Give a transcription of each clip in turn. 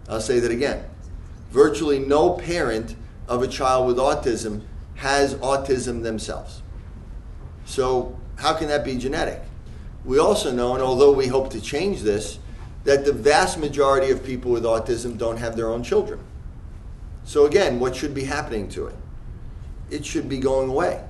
I'll say that again. Virtually no parent of a child with autism has autism themselves. So how can that be genetic? We also know, and although we hope to change this, that the vast majority of people with autism don't have their own children. So again, what should be happening to it? It should be going away.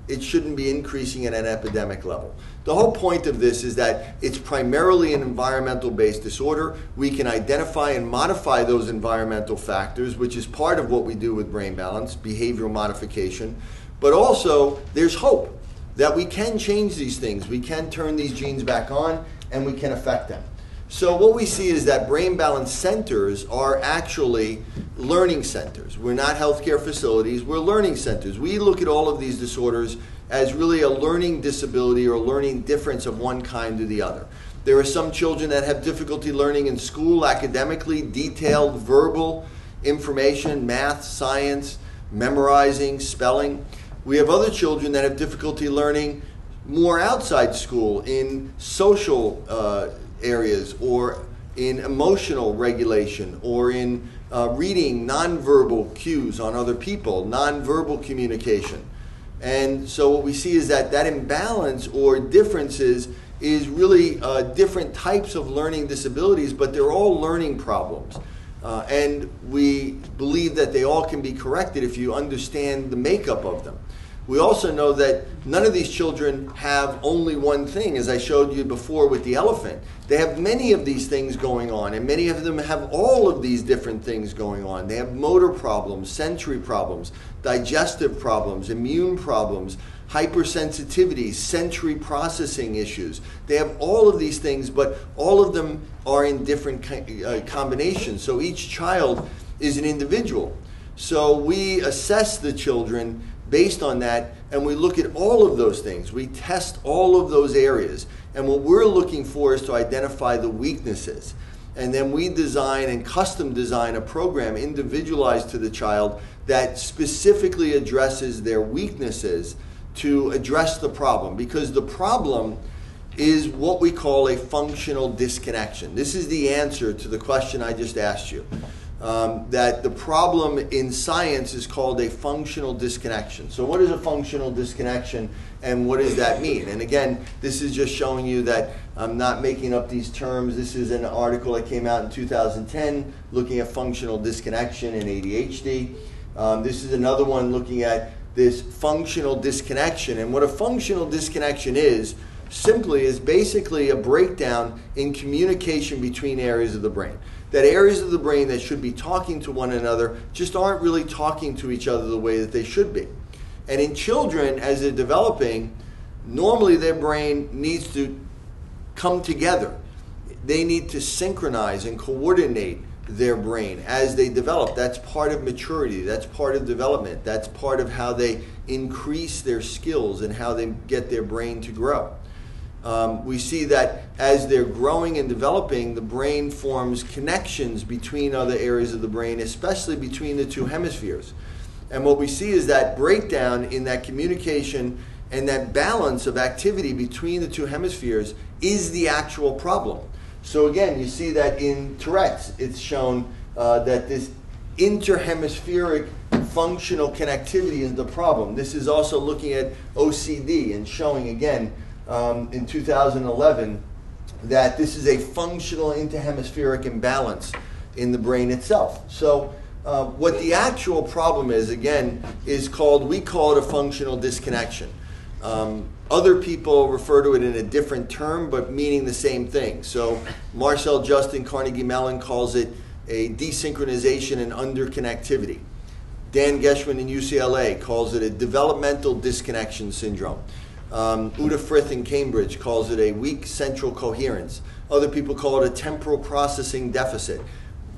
It shouldn't be increasing at an epidemic level. The whole point of this is that it's primarily an environmental-based disorder. We can identify and modify those environmental factors, which is part of what we do with brain balance, behavioral modification. But also, there's hope that we can change these things. We can turn these genes back on, and we can affect them. So what we see is that brain balance centers are actually learning centers. We're not healthcare facilities, we're learning centers. We look at all of these disorders as really a learning disability or a learning difference of one kind or the other. There are some children that have difficulty learning in school academically, detailed verbal information, math, science, memorizing, spelling. We have other children that have difficulty learning more outside school in social areas, or in emotional regulation, or in reading nonverbal cues on other people, nonverbal communication. And so what we see is that that imbalance or differences is really different types of learning disabilities, but they're all learning problems. And we believe that they all can be corrected if you understand the makeup of them. We also know that none of these children have only one thing, as I showed you before with the elephant. They have many of these things going on, and many of them have all of these different things going on. They have motor problems, sensory problems, digestive problems, immune problems, hypersensitivity, sensory processing issues. They have all of these things, but all of them are in different combinations. So each child is an individual. So we assess the children based on that, and we look at all of those things. We test all of those areas, and what we're looking for is to identify the weaknesses. And then we design and custom design a program individualized to the child that specifically addresses their weaknesses to address the problem. Because the problem is what we call a functional disconnection. This is the answer to the question I just asked you. That the problem in science is called a functional disconnection. So what is a functional disconnection, and what does that mean? And again, this is just showing you that I'm not making up these terms. This is an article that came out in 2010 looking at functional disconnection in ADHD. This is another one looking at this functional disconnection. And what a functional disconnection is, simply is basically a breakdown in communication between areas of the brain. That areas of the brain that should be talking to one another just aren't really talking to each other the way that they should be. And in children, as they're developing, normally their brain needs to come together. They need to synchronize and coordinate their brain as they develop. That's part of maturity. That's part of development. That's part of how they increase their skills and how they get their brain to grow. We see that as they're growing and developing, the brain forms connections between other areas of the brain, especially between the two hemispheres. And what we see is that breakdown in that communication and that balance of activity between the two hemispheres is the actual problem. So again, you see that in Tourette's, it's shown that this interhemispheric functional connectivity is the problem. This is also looking at OCD and showing again in 2011 that this is a functional interhemispheric imbalance in the brain itself. So what the actual problem is, again, is we call it a functional disconnection. Other people refer to it in a different term, but meaning the same thing. So Marcel Justin, Carnegie Mellon, calls it a desynchronization and underconnectivity. Dan Geschwin in UCLA calls it a developmental disconnection syndrome. Uta Frith in Cambridge calls it a weak central coherence. Other people call it a temporal processing deficit.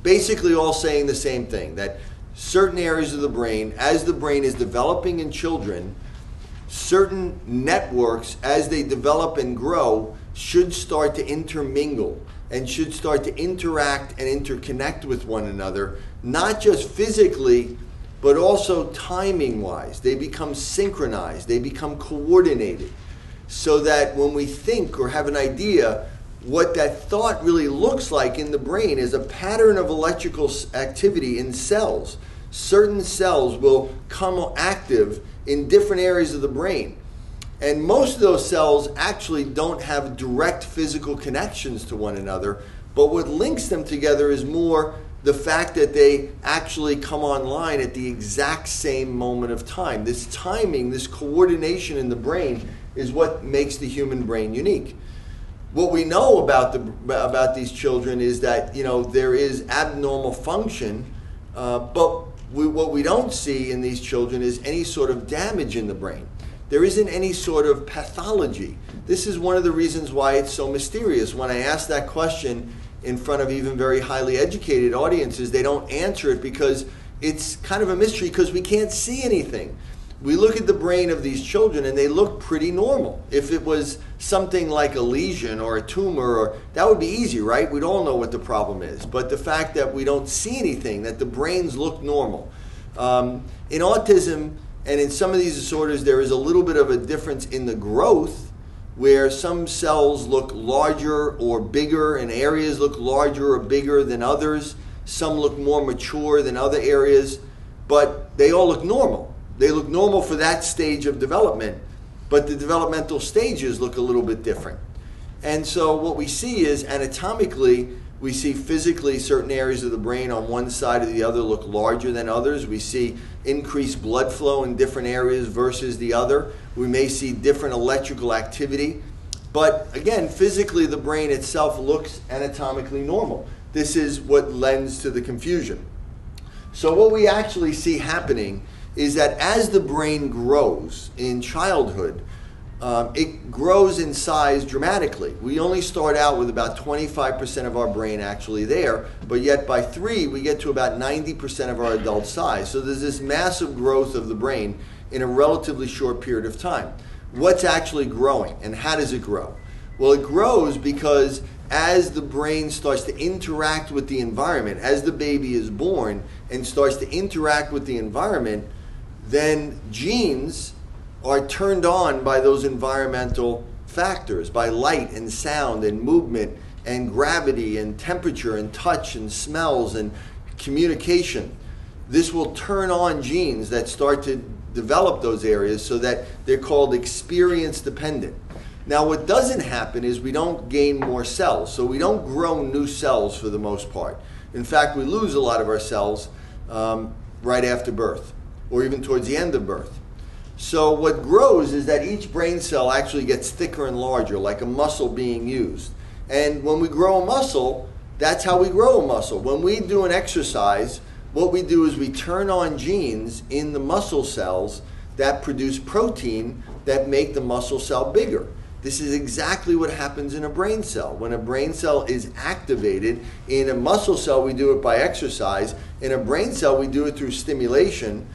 Basically all saying the same thing, that certain areas of the brain, as the brain is developing in children, certain networks, as they develop and grow, should start to intermingle and should start to interact and interconnect with one another, not just physically, but also timing-wise. They become synchronized, they become coordinated, so that when we think or have an idea, what that thought really looks like in the brain is a pattern of electrical activity in cells. Certain cells will come active in different areas of the brain. And most of those cells actually don't have direct physical connections to one another, but what links them together is more the fact that they actually come online at the exact same moment of time. This timing, this coordination in the brain is what makes the human brain unique. What we know about these children is that, you know, there is abnormal function, but what we don't see in these children is any sort of damage in the brain. There isn't any sort of pathology. This is one of the reasons why it's so mysterious. When I ask that question in front of even very highly educated audiences, they don't answer it because it's kind of a mystery because we can't see anything. We look at the brain of these children and they look pretty normal. If it was something like a lesion or a tumor, that would be easy, right? We'd all know what the problem is. But the fact that we don't see anything, that the brains look normal. In autism and in some of these disorders, there is a little bit of a difference in the growth, where some cells look larger or bigger and areas look larger or bigger than others. Some look more mature than other areas, but they all look normal. They look normal for that stage of development, but the developmental stages look a little bit different. And so what we see is anatomically, we see physically certain areas of the brain on one side or the other look larger than others. We see increased blood flow in different areas versus the other. We may see different electrical activity. But again, physically the brain itself looks anatomically normal. This is what lends to the confusion. So what we actually see happening is that as the brain grows in childhood, it grows in size dramatically. We only start out with about 25% of our brain actually there, but yet by 3, we get to about 90% of our adult size. So there's this massive growth of the brain in a relatively short period of time. What's actually growing and how does it grow? Well, it grows because as the brain starts to interact with the environment, as the baby is born and starts to interact with the environment, then genes are turned on by those environmental factors, by light and sound and movement and gravity and temperature and touch and smells and communication. This will turn on genes that start to develop those areas so that they're called experience dependent. Now what doesn't happen is we don't gain more cells, so we don't grow new cells for the most part. In fact, we lose a lot of our cells right after birth or even towards the end of birth. So what grows is that each brain cell actually gets thicker and larger, like a muscle being used. And when we grow a muscle, that's how we grow a muscle. When we do an exercise, what we do is we turn on genes in the muscle cells that produce protein that make the muscle cell bigger. This is exactly what happens in a brain cell. When a brain cell is activated, in a muscle cell we do it by exercise, in a brain cell we do it through stimulation.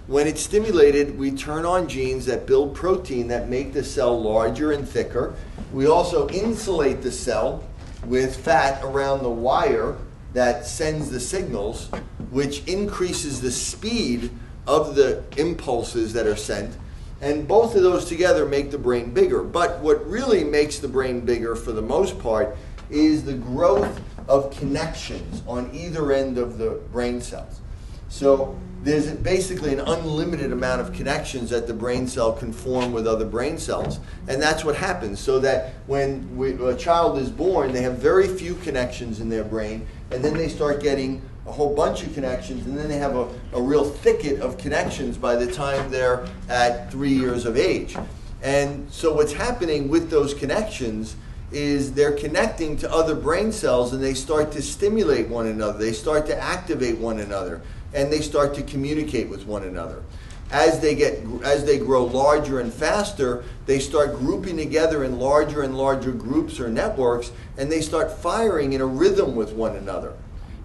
When it's stimulated, we turn on genes that build protein that make the cell larger and thicker. We also insulate the cell with fat around the wire that sends the signals, which increases the speed of the impulses that are sent. And both of those together make the brain bigger. But what really makes the brain bigger for the most part is the growth of connections on either end of the brain cells. So there's basically an unlimited amount of connections that the brain cell can form with other brain cells. And that's what happens, so that when a child is born, they have very few connections in their brain, and then they start getting a whole bunch of connections, and then they have a real thicket of connections by the time they're at 3 years of age. And so what's happening with those connections is they're connecting to other brain cells, and they start to stimulate one another. They start to activate one another, and they start to communicate with one another. As they grow larger and faster, they start grouping together in larger and larger groups or networks, and they start firing in a rhythm with one another.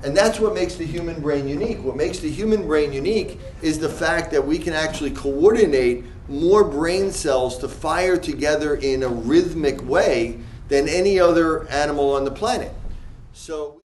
And that's what makes the human brain unique. What makes the human brain unique is the fact that we can actually coordinate more brain cells to fire together in a rhythmic way than any other animal on the planet. So